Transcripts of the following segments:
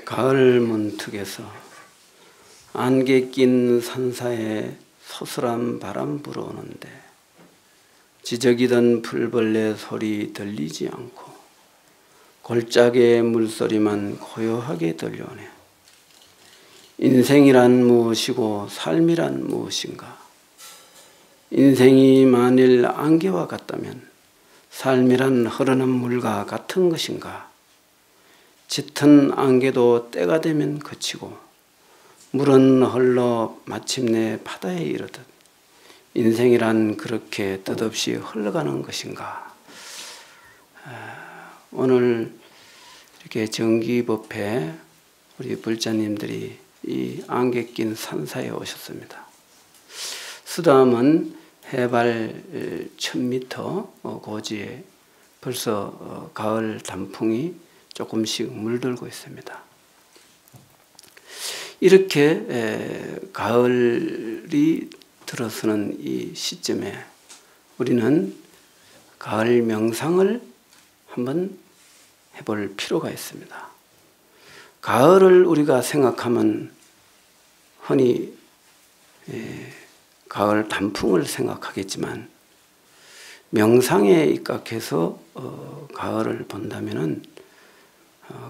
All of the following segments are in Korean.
가을 문턱에서 안개 낀 산사에 소슬한 바람 불어오는데 지저귀던 풀벌레 소리 들리지 않고 골짜기의 물소리만 고요하게 들려오네. 인생이란 무엇이고 삶이란 무엇인가? 인생이 만일 안개와 같다면 삶이란 흐르는 물과 같은 것인가? 짙은 안개도 때가 되면 그치고 물은 흘러 마침내 바다에 이르듯 인생이란 그렇게 뜻없이 흘러가는 것인가? 오늘 이렇게 정기법회 우리 불자님들이 이 안개 낀 산사에 오셨습니다. 수담은 해발 1000m 고지에 벌써 가을 단풍이 조금씩 물들고 있습니다. 이렇게 가을이 들어서는 이 시점에 우리는 가을 명상을 한번 해볼 필요가 있습니다. 가을을 우리가 생각하면 흔히 가을 단풍을 생각하겠지만 명상에 입각해서 가을을 본다면은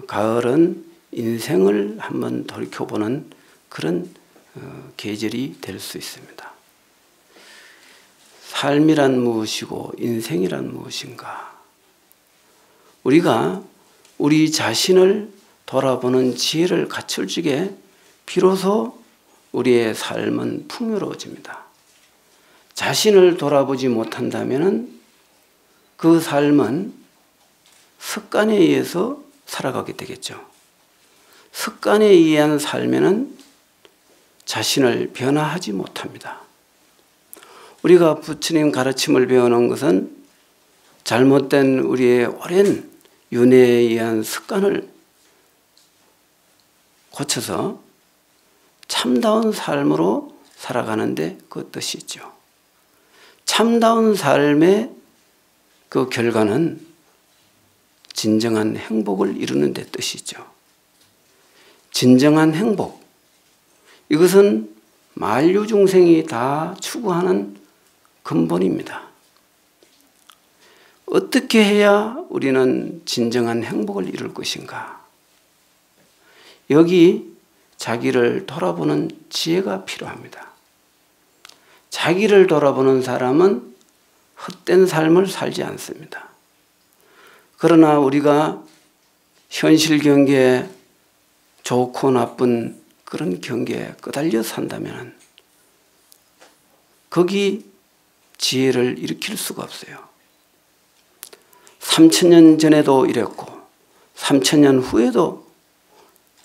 가을은 인생을 한번 돌이켜보는 그런 계절이 될 수 있습니다. 삶이란 무엇이고 인생이란 무엇인가? 우리가 우리 자신을 돌아보는 지혜를 갖출 적에 비로소 우리의 삶은 풍요로워집니다. 자신을 돌아보지 못한다면 그 삶은 습관에 의해서 살아가게 되겠죠. 습관에 의한 삶에는 자신을 변화하지 못합니다. 우리가 부처님 가르침을 배우는 것은 잘못된 우리의 오랜 윤회에 의한 습관을 고쳐서 참다운 삶으로 살아가는데 그 뜻이 있죠. 참다운 삶의 그 결과는 진정한 행복을 이루는 데 뜻이죠. 진정한 행복, 이것은 만류 중생이 다 추구하는 근본입니다. 어떻게 해야 우리는 진정한 행복을 이룰 것인가? 여기 자기를 돌아보는 지혜가 필요합니다. 자기를 돌아보는 사람은 헛된 삶을 살지 않습니다. 그러나 우리가 현실 경계에 좋고 나쁜 그런 경계에 끄달려 산다면 거기 지혜를 일으킬 수가 없어요. 3000년 전에도 이랬고 3000년 후에도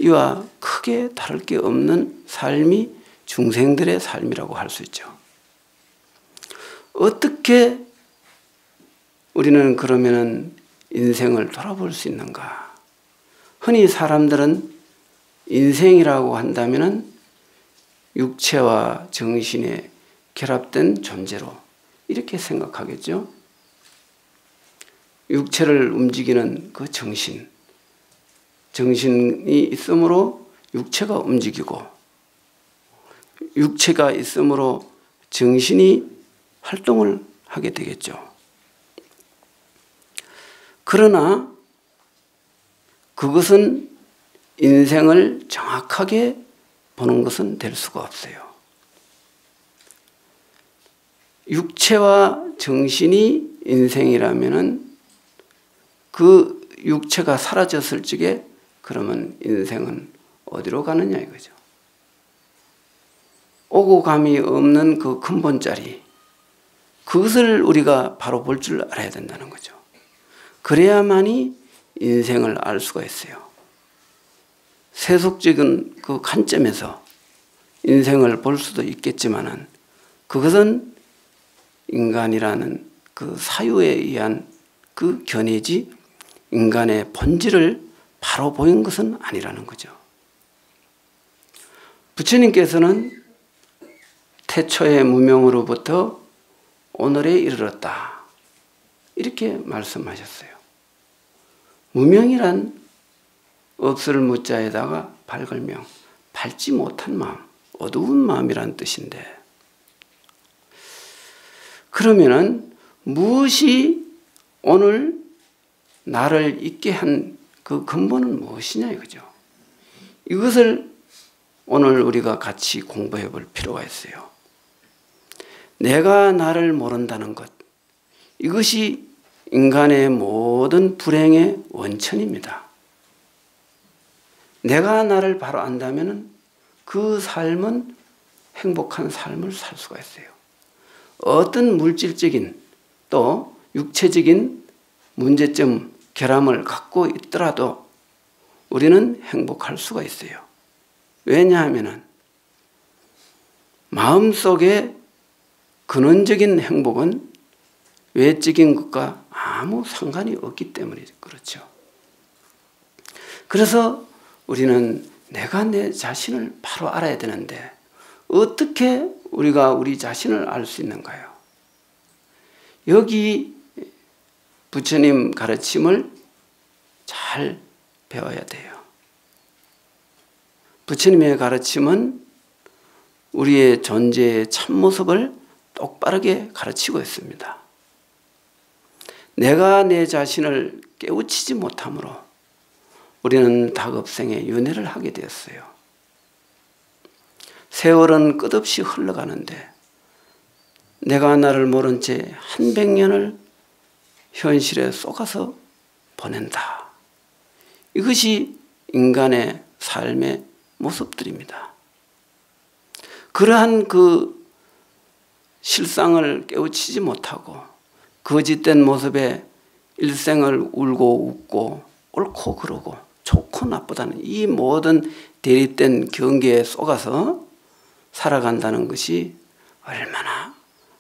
이와 크게 다를 게 없는 삶이 중생들의 삶이라고 할 수 있죠. 어떻게 우리는 그러면은 인생을 돌아볼 수 있는가? 흔히 사람들은 인생이라고 한다면은 육체와 정신의 결합된 존재로 이렇게 생각하겠죠. 육체를 움직이는 그 정신이 있으므로 육체가 움직이고 육체가 있으므로 정신이 활동을 하게 되겠죠. 그러나 그것은 인생을 정확하게 보는 것은 될 수가 없어요. 육체와 정신이 인생이라면은 그 육체가 사라졌을 적에 그러면 인생은 어디로 가느냐 이거죠. 오고 감이 없는 그 근본자리, 그것을 우리가 바로 볼 줄 알아야 된다는 거죠. 그래야만이 인생을 알 수가 있어요. 세속적인 그 관점에서 인생을 볼 수도 있겠지만은 그것은 인간이라는 그 사유에 의한 그 견해지 인간의 본질을 바로 보인 것은 아니라는 거죠. 부처님께서는 태초의 무명으로부터 오늘에 이르렀다 이렇게 말씀하셨어요. 무명이란 없을 무자에다가 밝을명, 밝지 못한 마음, 어두운 마음이란 뜻인데, 그러면은 무엇이 오늘 나를 있게 한 그 근본은 무엇이냐 이거죠. 이것을 오늘 우리가 같이 공부해 볼 필요가 있어요. 내가 나를 모른다는 것, 이것이 인간의 모든 불행의 원천입니다. 내가 나를 바로 안다면 그 삶은 행복한 삶을 살 수가 있어요. 어떤 물질적인 또 육체적인 문제점, 결함을 갖고 있더라도 우리는 행복할 수가 있어요. 왜냐하면 마음속에 근원적인 행복은 외적인 것과 아무 상관이 없기 때문에 그렇죠. 그래서 우리는 내가 내 자신을 바로 알아야 되는데 어떻게 우리가 우리 자신을 알 수 있는가요? 여기 부처님 가르침을 잘 배워야 돼요. 부처님의 가르침은 우리의 존재의 참모습을 똑바르게 가르치고 있습니다. 내가 내 자신을 깨우치지 못함으로 우리는 다급생의 윤회를 하게 되었어요. 세월은 끝없이 흘러가는데 내가 나를 모른 채 한 100년을 현실에 쏘가서 보낸다. 이것이 인간의 삶의 모습들입니다. 그러한 그 실상을 깨우치지 못하고 거짓된 모습에 일생을 울고 웃고 옳고 그르고 좋고 나쁘다는 이 모든 대립된 경계에 속아서 살아간다는 것이 얼마나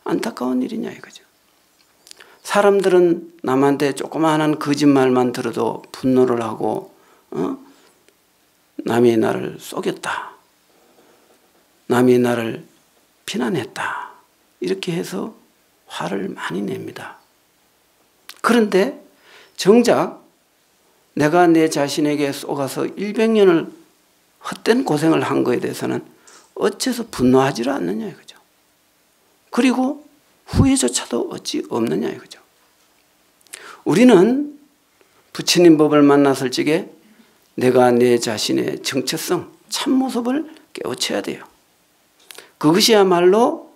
안타까운 일이냐 이거죠. 사람들은 남한테 조그마한 거짓말만 들어도 분노를 하고 남이 나를 속였다, 남이 나를 비난했다 이렇게 해서 화를 많이 냅니다. 그런데 정작 내가 내 자신에게 속아서 100년을 헛된 고생을 한 거에 대해서는 어째서 분노하지를 않느냐 이거죠. 그리고 후회조차도 어찌 없느냐 이거죠. 우리는 부처님 법을 만났을 적에 내가 내 자신의 정체성, 참모습을 깨우쳐야 돼요. 그것이야말로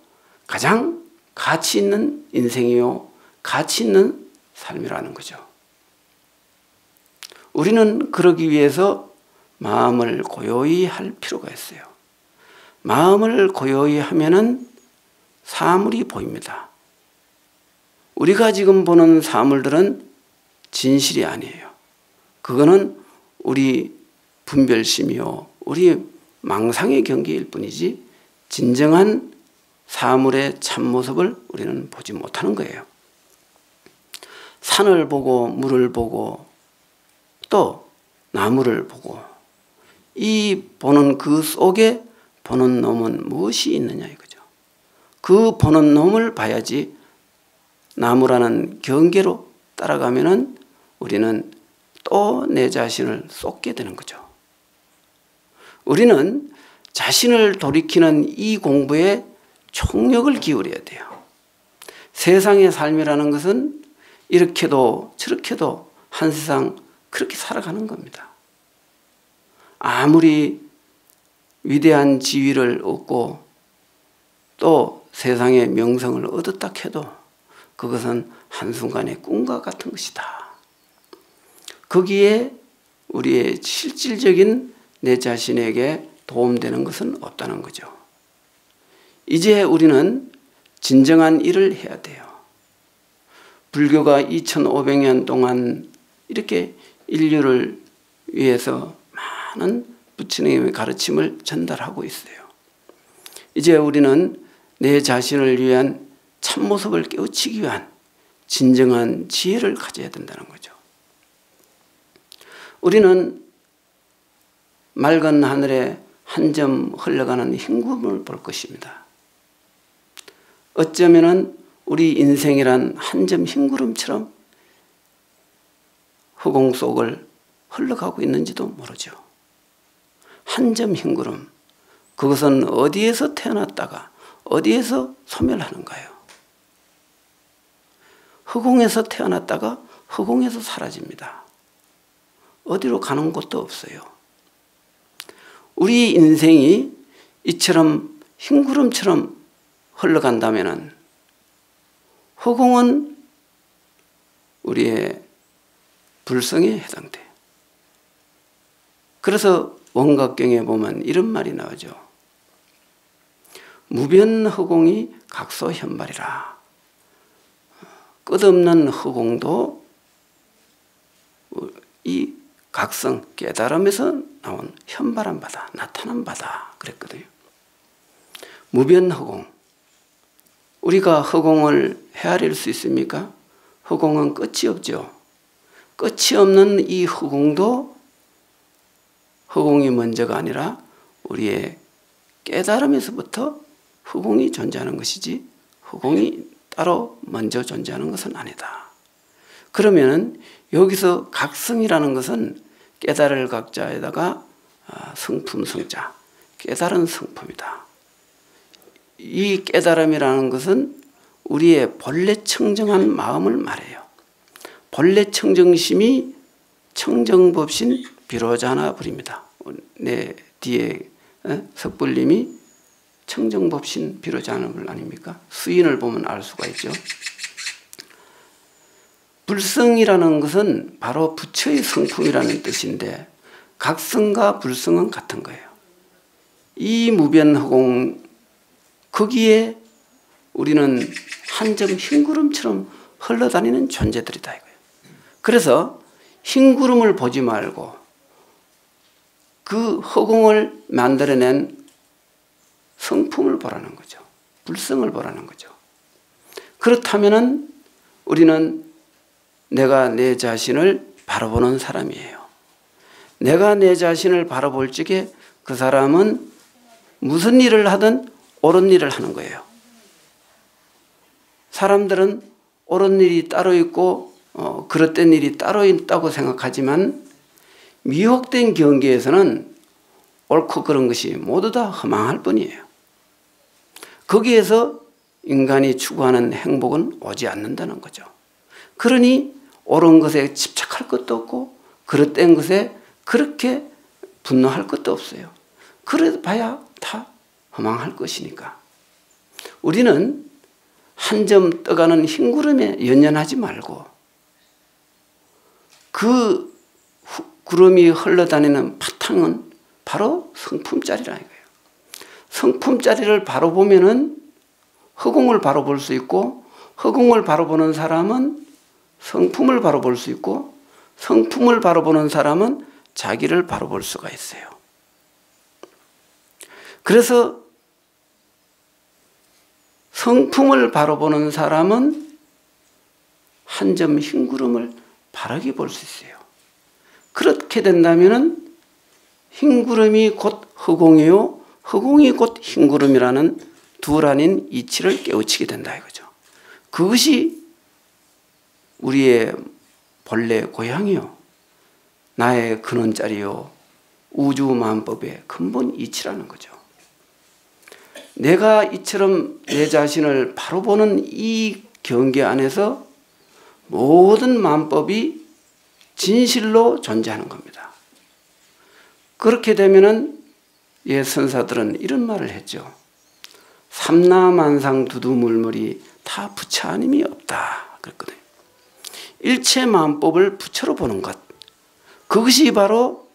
가장 가치 있는 인생이요, 가치 있는 삶이라는 거죠. 우리는 그러기 위해서 마음을 고요히 할 필요가 있어요. 마음을 고요히 하면은 사물이 보입니다. 우리가 지금 보는 사물들은 진실이 아니에요. 그거는 우리 분별심이요, 우리 망상의 경계일 뿐이지 진정한 사물의 참모습을 우리는 보지 못하는 거예요. 산을 보고 물을 보고 또 나무를 보고 이 보는 그 속에 보는 놈은 무엇이 있느냐 이거죠. 그 보는 놈을 봐야지 나무라는 경계로 따라가면은 우리는 또 내 자신을 쏟게 되는 거죠. 우리는 자신을 돌이키는 이 공부에 총력을 기울여야 돼요. 세상의 삶이라는 것은 이렇게도 저렇게도 한 세상 그렇게 살아가는 겁니다. 아무리 위대한 지위를 얻고 또 세상의 명성을 얻었다 해도 그것은 한순간의 꿈과 같은 것이다. 거기에 우리의 실질적인 내 자신에게 도움되는 것은 없다는 거죠. 이제 우리는 진정한 일을 해야 돼요. 불교가 2500년 동안 이렇게 인류를 위해서 많은 부처님의 가르침을 전달하고 있어요. 이제 우리는 내 자신을 위한 참모습을 깨우치기 위한 진정한 지혜를 가져야 된다는 거죠. 우리는 맑은 하늘에 한 점 흘러가는 흰구름을 볼 것입니다. 어쩌면은 우리 인생이란 한 점 흰구름처럼 허공 속을 흘러가고 있는지도 모르죠. 한 점 흰 구름, 그것은 어디에서 태어났다가 어디에서 소멸하는가요? 허공에서 태어났다가 허공에서 사라집니다. 어디로 가는 곳도 없어요. 우리 인생이 이처럼 흰 구름처럼 흘러간다면 허공은 우리의 불성에 해당돼요. 그래서 원각경에 보면 이런 말이 나오죠. 무변허공이 각소현발이라. 끝없는 허공도 이 각성, 깨달음에서 나온 현발한 바다, 나타난 바다 그랬거든요. 무변허공. 우리가 허공을 헤아릴 수 있습니까? 허공은 끝이 없죠. 끝이 없는 이 허공도 허공이 먼저가 아니라 우리의 깨달음에서부터 허공이 존재하는 것이지 허공이 따로 먼저 존재하는 것은 아니다. 그러면 여기서 각성이라는 것은 깨달을 각자에다가 성품 성자, 깨달은 성품이다. 이 깨달음이라는 것은 우리의 본래 청정한 마음을 말해요. 본래 청정심이 청정법신 비로자나 불입니다. 내 뒤에 석불님이 청정법신 비로자나 불 아닙니까? 수인을 보면 알 수가 있죠. 불성이라는 것은 바로 부처의 성품이라는 뜻인데 각성과 불성은 같은 거예요. 이 무변허공 거기에 우리는 한 점 흰구름처럼 흘러다니는 존재들이다 이거예요. 그래서 흰구름을 보지 말고 그 허공을 만들어낸 성품을 보라는 거죠. 불성을 보라는 거죠. 그렇다면은 우리는 내가 내 자신을 바라보는 사람이에요. 내가 내 자신을 바라볼 적에 그 사람은 무슨 일을 하든 옳은 일을 하는 거예요. 사람들은 옳은 일이 따로 있고 그릇된 일이 따로 있다고 생각하지만 미혹된 경계에서는 옳고 그런 것이 모두 다 허망할 뿐이에요. 거기에서 인간이 추구하는 행복은 오지 않는다는 거죠. 그러니 옳은 것에 집착할 것도 없고 그릇된 것에 그렇게 분노할 것도 없어요. 그래 봐야 다 허망할 것이니까. 우리는 한 점 떠가는 흰구름에 연연하지 말고 그 구름이 흘러다니는 바탕은 바로 성품짜리라 이거예요. 성품짜리를 바로 보면은 허공을 바로 볼 수 있고 허공을 바로 보는 사람은 성품을 바로 볼 수 있고 성품을 바로 보는 사람은 자기를 바로 볼 수가 있어요. 그래서 성품을 바로 보는 사람은 한 점 흰구름을 바르게 볼 수 있어요. 그렇게 된다면 흰구름이 곧 허공이요 허공이 곧 흰구름이라는 둘 아닌 이치를 깨우치게 된다 이거죠. 그것이 우리의 본래 고향이요 나의 근원자리요 우주만법의 근본 이치라는 거죠. 내가 이처럼 내 자신을 바로 보는 이 경계 안에서 모든 만법이 진실로 존재하는 겁니다. 그렇게 되면은 옛 선사들은 이런 말을 했죠. 삼라만상 두두물물이 다 부처 아님이 없다 그랬거든요. 일체 만법을 부처로 보는 것, 그것이 바로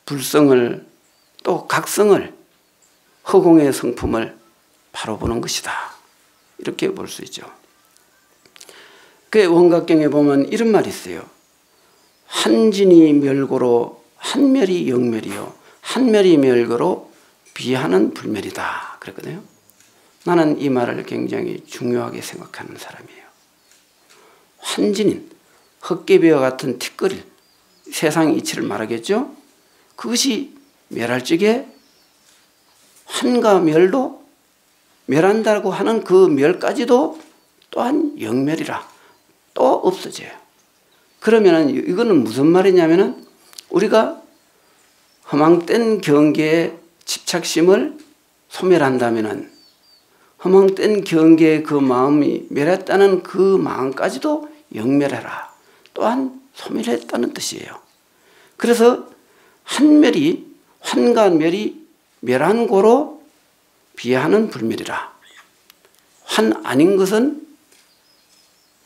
불성을 또 각성을 허공의 성품을 바로 보는 것이다. 이렇게 볼 수 있죠. 그 원각경에 보면 이런 말이 있어요. 한진이 멸고로 한멸이 영멸이요 한멸이 멸고로 비하는 불멸이다 그랬거든요. 나는 이 말을 굉장히 중요하게 생각하는 사람이에요. 한진인 헛개비와 같은 티끌 세상 이치를 말하겠죠. 그것이 멸할 적에 한과 멸도 멸한다고 하는 그 멸까지도 또한 영멸이라 또 없어져요. 그러면은 이거는 무슨 말이냐면은 우리가 허망된 경계에 집착심을 소멸한다면은 허망된 경계에 그 마음이 멸했다는 그 마음까지도 영멸해라. 또한 소멸했다는 뜻이에요. 그래서 한멸이 환과 멸이 멸한 고로 비하는 불멸이라. 환 아닌 것은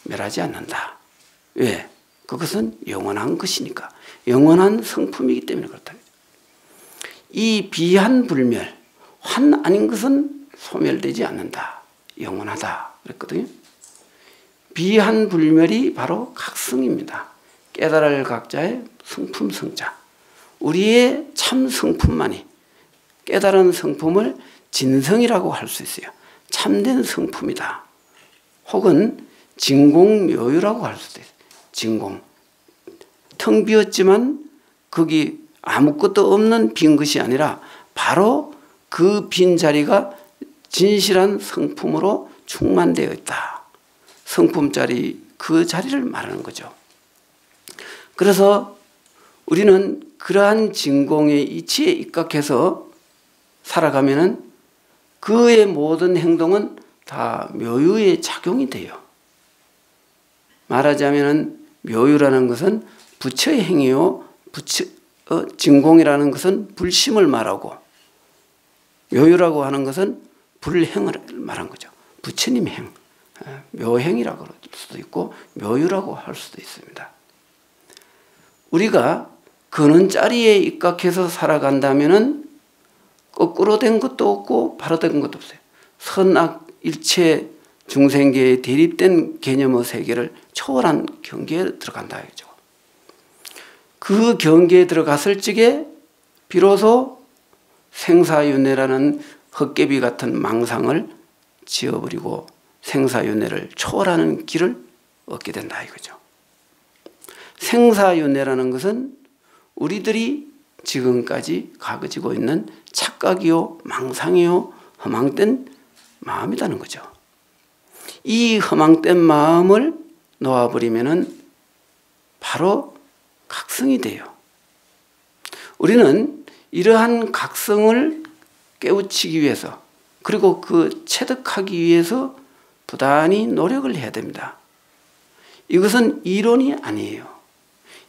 멸하지 않는다. 왜? 그것은 영원한 것이니까. 영원한 성품이기 때문에 그렇다. 이 비한 불멸, 환 아닌 것은 소멸되지 않는다. 영원하다. 그랬거든요. 비한 불멸이 바로 각성입니다. 깨달을 각자의 성품 성자. 우리의 참 성품만이 깨달은 성품을 진성이라고 할 수 있어요. 참된 성품이다. 혹은 진공묘유라고 할 수도 있어요. 진공. 텅 비었지만 거기 아무것도 없는 빈 것이 아니라 바로 그 빈 자리가 진실한 성품으로 충만되어 있다. 성품자리 그 자리를 말하는 거죠. 그래서 우리는 그러한 진공의 이치에 입각해서 살아가면은 그의 모든 행동은 다 묘유의 작용이 돼요. 말하자면은 묘유라는 것은 부처의 행위요, 진공이라는 것은 불심을 말하고 묘유라고 하는 것은 불행을 말한 거죠. 부처님 행, 묘행이라고 할 수도 있고 묘유라고 할 수도 있습니다. 우리가 그는 자리에 입각해서 살아간다면은 거꾸로 된 것도 없고 바로 된 것도 없어요. 선악 일체 중생계에 대립된 개념의 세계를 초월한 경계에 들어간다 이거죠. 그 경계에 들어갔을 적에 비로소 생사윤회라는 헛개비 같은 망상을 지어버리고 생사윤회를 초월하는 길을 얻게 된다 이거죠. 생사윤회라는 것은 우리들이 지금까지 가지고 있는 착각이요, 망상이요, 허망된 마음이라는 거죠. 이 허망된 마음을 놓아버리면은 바로 각성이 돼요. 우리는 이러한 각성을 깨우치기 위해서 그리고 그 체득하기 위해서 부단히 노력을 해야 됩니다. 이것은 이론이 아니에요.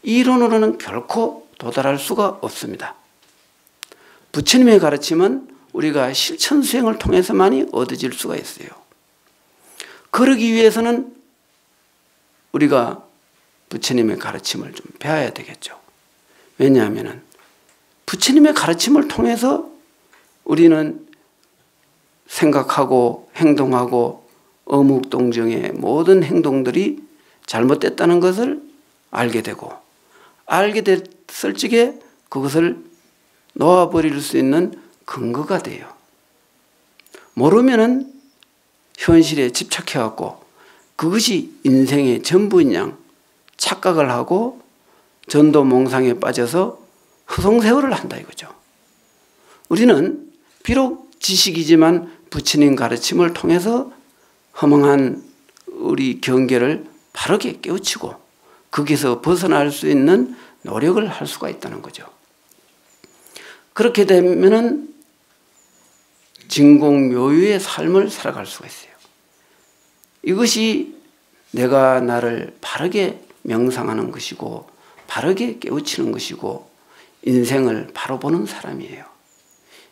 이론으로는 결코 도달할 수가 없습니다. 부처님의 가르침은 우리가 실천 수행을 통해서만이 얻어질 수가 있어요. 그러기 위해서는 우리가 부처님의 가르침을 좀 배워야 되겠죠. 왜냐하면 부처님의 가르침을 통해서 우리는 생각하고 행동하고 어묵동정의 모든 행동들이 잘못됐다는 것을 알게 되고 알게 됐을 적에 그것을 놓아버릴 수 있는 근거가 돼요. 모르면은 현실에 집착해갖고 그것이 인생의 전부인 양 착각을 하고 전도몽상에 빠져서 허송세월을 한다 이거죠. 우리는 비록 지식이지만 부처님 가르침을 통해서 허망한 우리 경계를 바르게 깨우치고 거기서 벗어날 수 있는 노력을 할 수가 있다는 거죠. 그렇게 되면은 진공묘유의 삶을 살아갈 수가 있어요. 이것이 내가 나를 바르게 명상하는 것이고 바르게 깨우치는 것이고 인생을 바로 보는 사람이에요.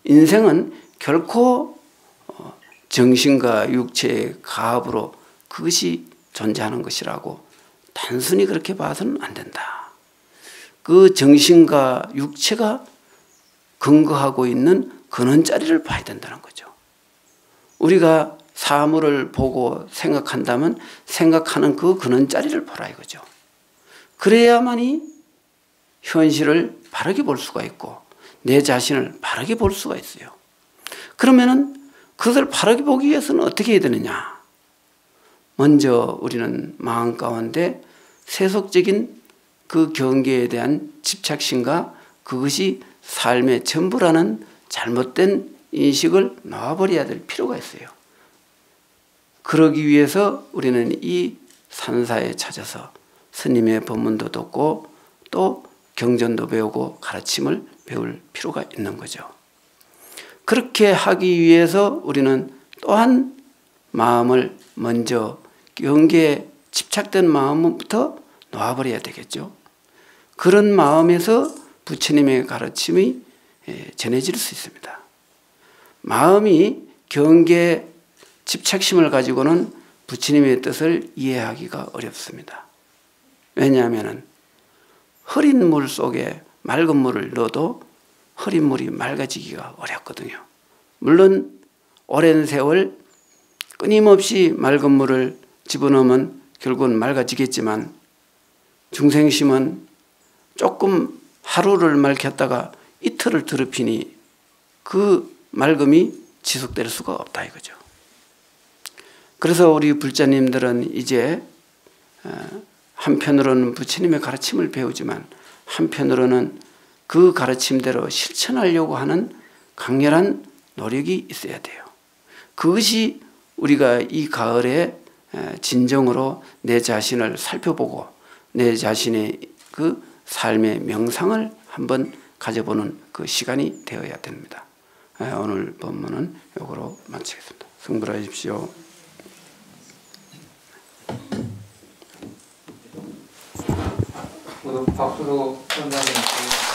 인생은 결코 정신과 육체의 가합으로 그것이 존재하는 것이라고 단순히 그렇게 봐서는 안 된다. 그 정신과 육체가 근거하고 있는 근원자리를 봐야 된다는 거죠. 우리가 사물을 보고 생각한다면 생각하는 그 근원자리를 보라 이거죠. 그래야만이 현실을 바르게 볼 수가 있고 내 자신을 바르게 볼 수가 있어요. 그러면은 그것을 바르게 보기 위해서는 어떻게 해야 되느냐? 먼저 우리는 마음 가운데 세속적인 그 경계에 대한 집착심과 그것이 삶의 전부라는 잘못된 인식을 놓아버려야 될 필요가 있어요. 그러기 위해서 우리는 이 산사에 찾아서 스님의 법문도 듣고 또 경전도 배우고 가르침을 배울 필요가 있는 거죠. 그렇게 하기 위해서 우리는 또한 마음을 먼저 경계에 집착된 마음부터 놓아버려야 되겠죠. 그런 마음에서 부처님의 가르침이 전해질 수 있습니다. 마음이 경계에 집착심을 가지고는 부처님의 뜻을 이해하기가 어렵습니다. 왜냐하면 흐린 물 속에 맑은 물을 넣어도 흐린 물이 맑아지기가 어렵거든요. 물론 오랜 세월 끊임없이 맑은 물을 집어넣으면 결국은 맑아지겠지만 중생심은 조금 하루를 맑혔다가 이틀을 더럽히니 그 맑음이 지속될 수가 없다 이거죠. 그래서 우리 불자님들은 이제 한편으로는 부처님의 가르침을 배우지만 한편으로는 그 가르침대로 실천하려고 하는 강렬한 노력이 있어야 돼요. 그것이 우리가 이 가을에 진정으로 내 자신을 살펴보고 내 자신의 그 삶의 명상을 한번 가져보는 그 시간이 되어야 됩니다. 오늘 법문은 요거로 마치겠습니다. 승불하십시오. 박수로 전달해 주세요.